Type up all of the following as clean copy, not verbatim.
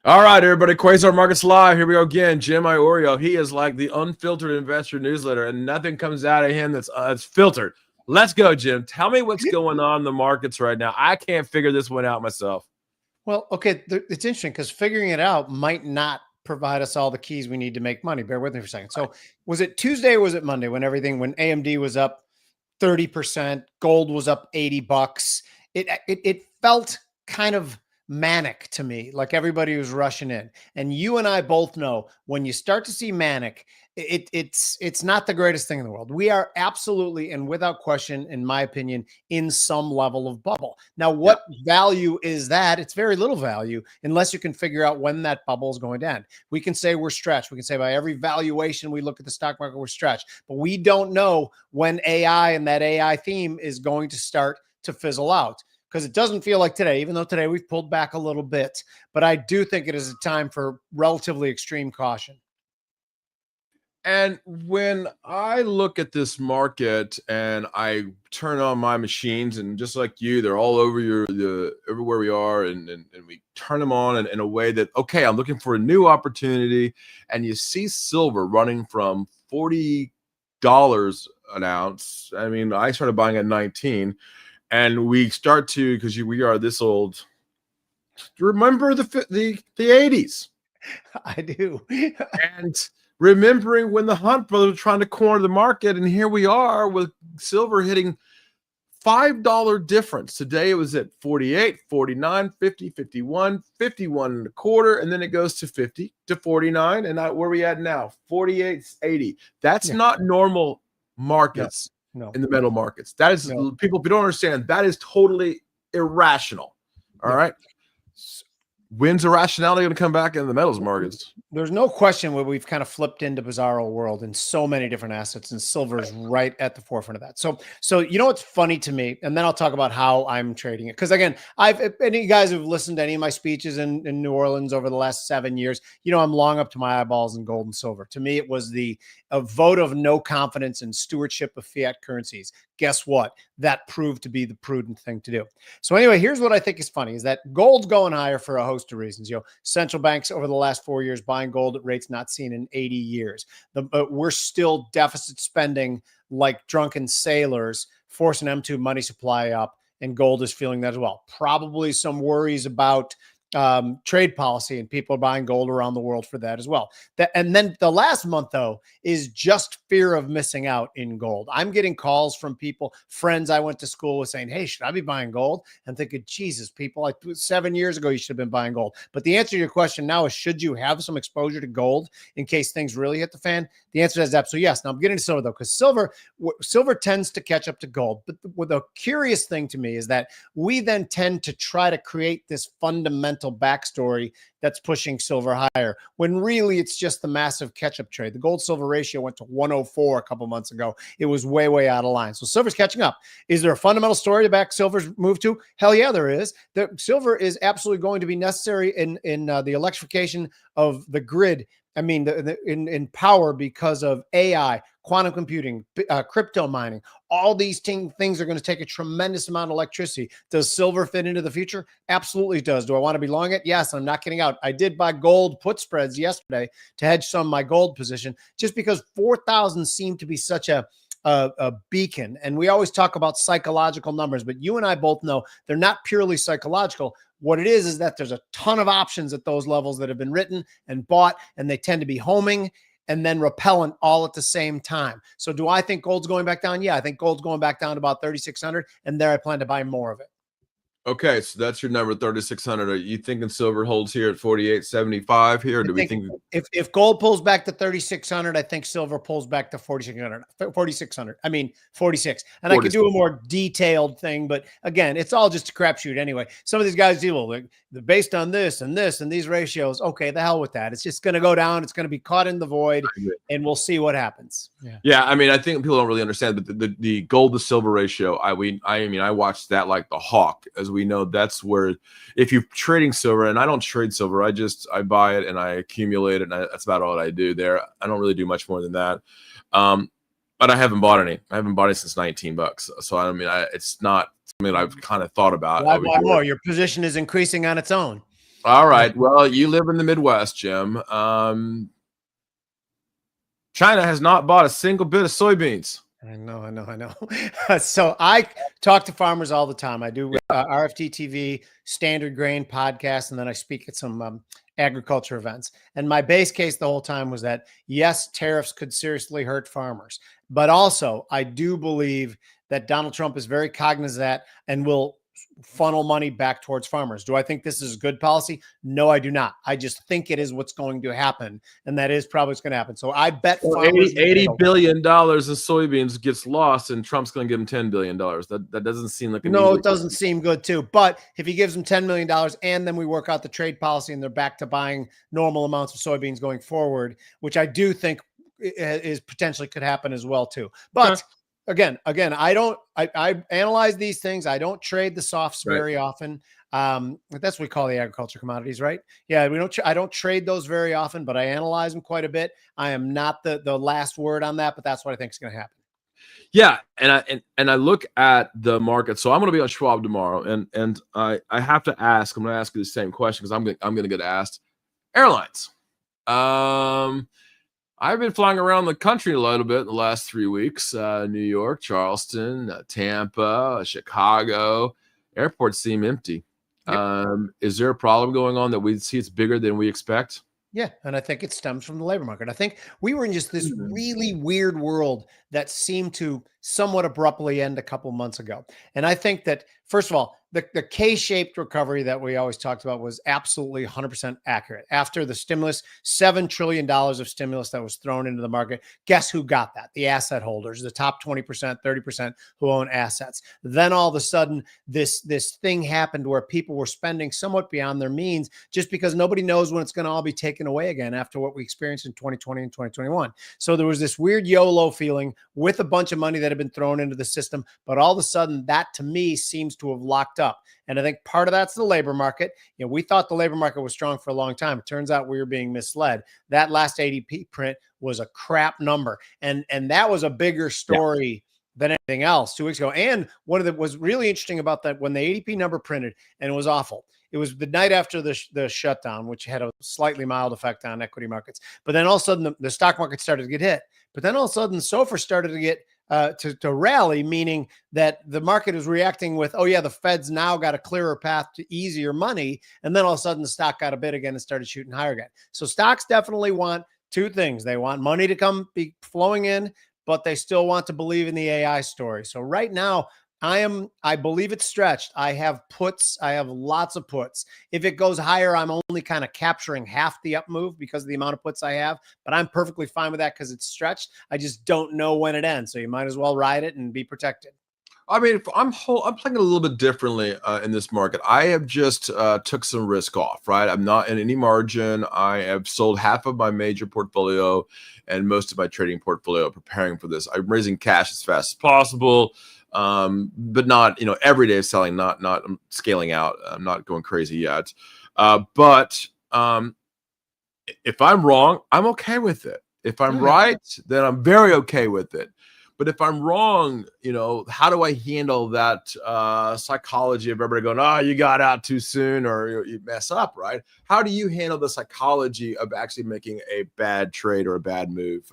All right, everybody. Quasar Markets Live. Here we go again. Jim Iuorio. He is like the unfiltered investor newsletter, and nothing comes out of him that's filtered. Let's go, Jim. Tell me what's going on in the markets right now. I can't figure this one out myself. Well, okay, it's interesting because figuring it out might not provide us all the keys we need to make money. Bear with me for a second. So, was it Tuesday or was it Monday when AMD was up 30%, gold was up $80? It felt kind of manic to me, like everybody was rushing in. And you and I both know when you start to see manic, it's not the greatest thing in the world. We are absolutely and without question, in my opinion, in some level of bubble. Now, what value is that? It's very little value unless you can figure out when that bubble is going to end. We can say we're stretched. We can say by every valuation we look at the stock market, we're stretched. But we don't know when AI and that AI theme is going to start to fizzle out, because it doesn't feel like today, even though today we've pulled back a little bit. But I do think it is a time for relatively extreme caution. And when I look at this market and I turn on my machines, and just like you, they're all over everywhere we are, and we turn them on in a way that, okay, I'm looking for a new opportunity. And you see silver running from $40 an ounce. I mean, I started buying at 19, and we start to, because we are this old. Remember the 80s? I do. And remembering when the Hunt brothers were trying to corner the market, and here we are with silver hitting $5 difference. Today it was at 48, 49, 50, 51, 51 and a quarter, and then it goes to 50 to 49, and where are we at now? 48, 80. That's not normal markets in the metal markets. That is, people, if you don't understand, that is totally irrational. All right. When's irrationality going to come back in the metals markets? There's no question where we've kind of flipped into bizarro world in so many different assets, and silver is right at the forefront of that. So you know what's funny to me, and then I'll talk about how I'm trading it. Because again, any guys who've listened to any of my speeches in New Orleans over the last 7 years, you know I'm long up to my eyeballs in gold and silver. To me, it was a vote of no confidence in stewardship of fiat currencies. Guess what? That proved to be the prudent thing to do. So anyway, here's what I think is funny, is that gold's going higher for a host of reasons. You know, central banks over the last 4 years buying gold at rates not seen in 80 years. We're still deficit spending like drunken sailors, forcing M2 money supply up, and gold is feeling that as well. Probably some worries about trade policy, and people are buying gold around the world for that as well. And then the last month, though, is just fear of missing out in gold. I'm getting calls from people, friends I went to school with, saying, hey, should I be buying gold? I'm thinking, Jesus, people, like 7 years ago, you should have been buying gold. But the answer to your question now is, should you have some exposure to gold in case things really hit the fan? The answer is absolutely yes. Now I'm getting to silver, though, because silver tends to catch up to gold. But the curious thing to me is that we then tend to try to create this fundamental backstory that's pushing silver higher, when really it's just the massive catch-up trade. The gold-silver ratio went to 104 a couple months ago. It was way, way out of line. So silver's catching up. Is there a fundamental story to back silver's move to? Hell yeah, there is. The silver is absolutely going to be necessary in the electrification of the grid. I mean, in power, because of AI, quantum computing, crypto mining. All these things are going to take a tremendous amount of electricity. Does silver fit into the future? Absolutely does. Do I want to be long it? Yes, I'm not getting out. I did buy gold put spreads yesterday to hedge some of my gold position, just because 4,000 seemed to be such a beacon. And we always talk about psychological numbers, but you and I both know they're not purely psychological. What it is that there's a ton of options at those levels that have been written and bought, and they tend to be homing and then repellent all at the same time. So do I think gold's going back down? Yeah, I think gold's going back down to about 3,600, and there I plan to buy more of it. Okay, so that's your number, 3,600. Are you thinking silver holds here at 48.75 here? Or do we think if gold pulls back to 3,600, I think silver pulls back to 4,600. 4,600. I mean 46. And 46. I could do a more detailed thing, but again, it's all just a crapshoot anyway. Some of these guys do, well, based on this and this and these ratios. Okay, the hell with that. It's just going to go down. It's going to be caught in the void, and we'll see what happens. Yeah. I mean, I think people don't really understand, but the gold to silver ratio, I mean, I watched that like the hawk. As we know, that's where, if you're trading silver, and I don't trade silver, I buy it and I accumulate it, and that's about all I do there. I don't really do much more than that. But I haven't bought any. I haven't bought it since $19. So I mean, it's not something that I've kind of thought about. Why more? Your position is increasing on its own. All right. Well, you live in the Midwest, Jim. China has not bought a single bit of soybeans. I know. So I talk to farmers all the time. I do RFT TV, Standard Grain podcast, and then I speak at some agriculture events. And my base case the whole time was that, yes, tariffs could seriously hurt farmers. But also, I do believe that Donald Trump is very cognizant of that and will funnel money back towards farmers. Do I think this is good policy? No, I do not. I just think it is what's going to happen. And that is probably what's going to happen. So I bet farmers $80 billion in soybeans gets lost and Trump's going to give him $10 billion. That doesn't seem like it doesn't seem good too. But if he gives them $10 million and then we work out the trade policy and they're back to buying normal amounts of soybeans going forward, which I do think is potentially could happen as well too. But Again, I analyze these things. I don't trade the softs very often. That's what we call the agriculture commodities, right? Yeah, I don't trade those very often, but I analyze them quite a bit. I am not the last word on that, but that's what I think is going to happen. Yeah, and I look at the market. So I'm going to be on Schwab tomorrow, and I have to ask. I'm going to ask you the same question because I'm going to get asked. Airlines. I've been flying around the country a little bit in the last 3 weeks. New York, Charleston, Tampa, Chicago. Airports seem empty. Yep. Is there a problem going on that we see it's bigger than we expect? Yeah, and I think it stems from the labor market. I think we were in just this really weird world that seemed to somewhat abruptly end a couple months ago. And I think that, first of all, the K-shaped recovery that we always talked about was absolutely 100% accurate. After the stimulus, $7 trillion of stimulus that was thrown into the market, guess who got that? The asset holders, the top 20%, 30% who own assets. Then all of a sudden, this thing happened where people were spending somewhat beyond their means just because nobody knows when it's going to all be taken away again after what we experienced in 2020 and 2021. So there was this weird YOLO feeling with a bunch of money that had been thrown into the system, but all of a sudden that to me seems to have locked up. And I think part of that's the labor market. We thought the labor market was strong for a long time. It turns out we were being misled. That last ADP print was a crap number. And that was a bigger story than anything else 2 weeks ago. And one of the was really interesting about that when the ADP number printed, and it was awful. It was the night after the shutdown, which had a slightly mild effect on equity markets. But then all of a sudden the stock market started to get hit. But then all of a sudden SOFR started to get to rally, meaning that the market is reacting with, oh yeah, the Fed's now got a clearer path to easier money. And then all of a sudden the stock got a bid again and started shooting higher again. So stocks definitely want two things. They want money to come be flowing in, but they still want to believe in the AI story. So right now, I believe it's stretched. I have puts. I have lots of puts. If it goes higher, I'm only kind of capturing half the up move because of the amount of puts I have, but I'm perfectly fine with that because it's stretched. I just don't know when it ends. So you might as well ride it and be protected. I mean, I'm playing a little bit differently in this market. I have just took some risk off, right? I'm not in any margin. I have sold half of my major portfolio and most of my trading portfolio preparing for this. I'm raising cash as fast as possible. But not, everyday selling, not scaling out. I'm not going crazy yet. But if I'm wrong, I'm okay with it. If I'm right, then I'm very okay with it. But if I'm wrong, how do I handle that psychology of everybody going, oh, you got out too soon or you mess up, right? How do you handle the psychology of actually making a bad trade or a bad move?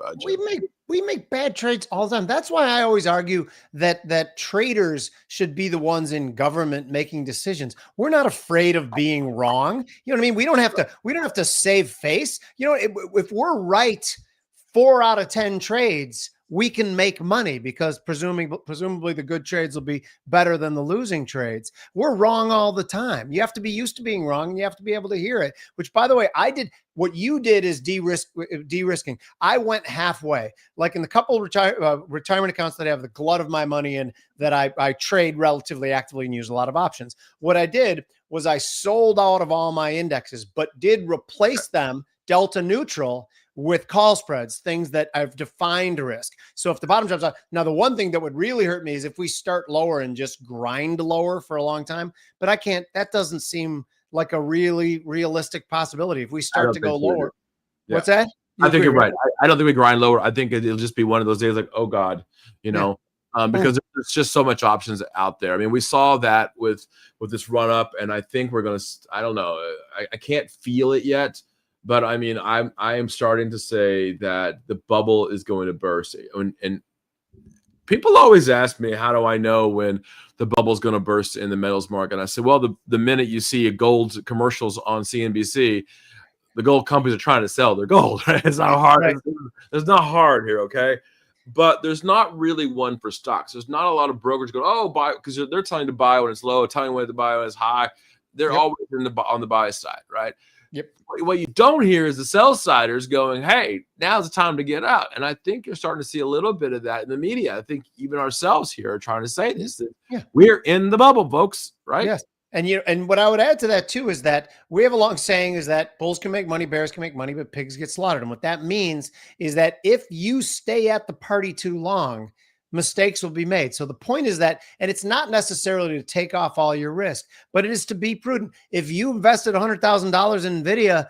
We make bad trades all the time. That's why I always argue that traders should be the ones in government making decisions. We're not afraid of being wrong. You know what I mean? We don't have to save face. If we're right 4 out of 10 trades, we can make money because presumably the good trades will be better than the losing trades. We're wrong all the time. You have to be used to being wrong and you have to be able to hear it, which, by the way, I did. What you did is de-risking. I went halfway, like in the couple of retirement accounts that I have the glut of my money in that I trade relatively actively and use a lot of options. What I did was I sold out of all my indexes, but did replace them delta neutral with call spreads, things that I've defined risk. So if the bottom drops out, now the one thing that would really hurt me is if we start lower and just grind lower for a long time, but that doesn't seem like a really realistic possibility. If we start to go lower, what's that? I think you're right. I don't think we grind lower. I think it'll just be one of those days like, oh God, because there's just so much options out there. I mean, we saw that with this run up, and I think we're gonna. I don't know. I can't feel it yet, but I mean, I am starting to say that the bubble is going to burst, and people always ask me, how do I know when the bubble is going to burst in the metals market? And I said, well, the minute you see gold commercials on CNBC, the gold companies are trying to sell their gold. Right? It's not hard. Right. It's not hard here, okay? But there's not really one for stocks. There's not a lot of brokers going, oh, buy, because they're telling you to buy when it's low, telling you when to buy when it's high. They're always on the buy side, right? Yep. What you don't hear is the sell siders going, hey, now's the time to get out. And I think you're starting to see a little bit of that in the media. I think even ourselves here are trying to say this, that we're in the bubble, folks, right? Yes. And what I would add to that too is that we have a long saying is that bulls can make money, bears can make money, but pigs get slaughtered. And what that means is that if you stay at the party too long, mistakes will be made. So the point is that, and it's not necessarily to take off all your risk, but it is to be prudent. If you invested $100,000 in NVIDIA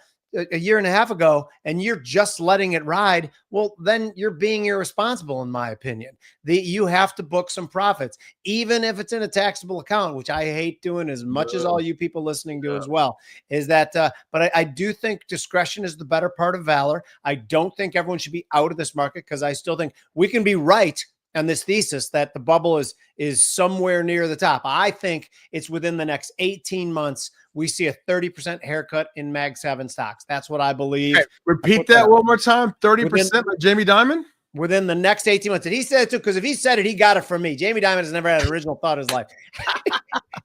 a year and a half ago and you're just letting it ride, well, then you're being irresponsible, in my opinion. You have to book some profits, even if it's in a taxable account, which I hate doing as much as all you people listening do as well, is that, but I do think discretion is the better part of valor. I don't think everyone should be out of this market, because I still think we can be right on this thesis that the bubble is somewhere near the top. I think it's within the next 18 months, we see a 30% haircut in Mag 7 stocks. That's what I believe. Hey, repeat that one more time. 30% like Jamie Dimon? Within the next 18 months. And he said it too, because if he said it, he got it from me. Jamie Dimon has never had an original thought in his life.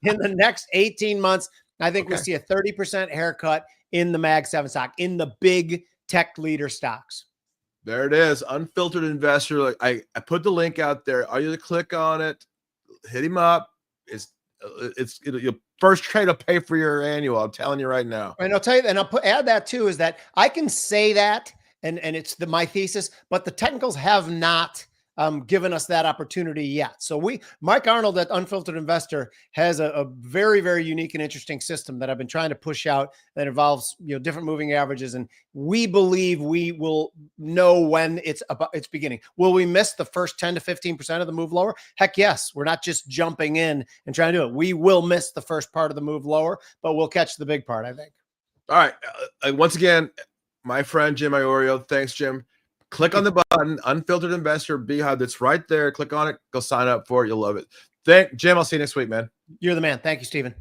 In the next 18 months, I think we see a 30% haircut in the Mag 7 stock, in the big tech leader stocks. There it is. Unfiltered investor. Like I put the link out there. All you to click on it, hit him up. Your first trade will pay for your annual. I'm telling you right now. And I'll tell you, and add that too, is that I can say that, and it's my thesis, but the technicals have not given us that opportunity yet. So Mike Arnold at Unfiltered Investor has a very, very unique and interesting system that I've been trying to push out that involves, different moving averages. And we believe we will know when it's beginning. Will we miss the first 10 to 15% of the move lower? Heck yes. We're not just jumping in and trying to do it. We will miss the first part of the move lower, but we'll catch the big part, I think. All right. Once again, my friend, Jim Iuorio. Thanks, Jim. Click on the button, Unfiltered Investor Beehive. That's right there. Click on it. Go sign up for it. You'll love it. Jim, I'll see you next week, man. You're the man. Thank you, Stephen.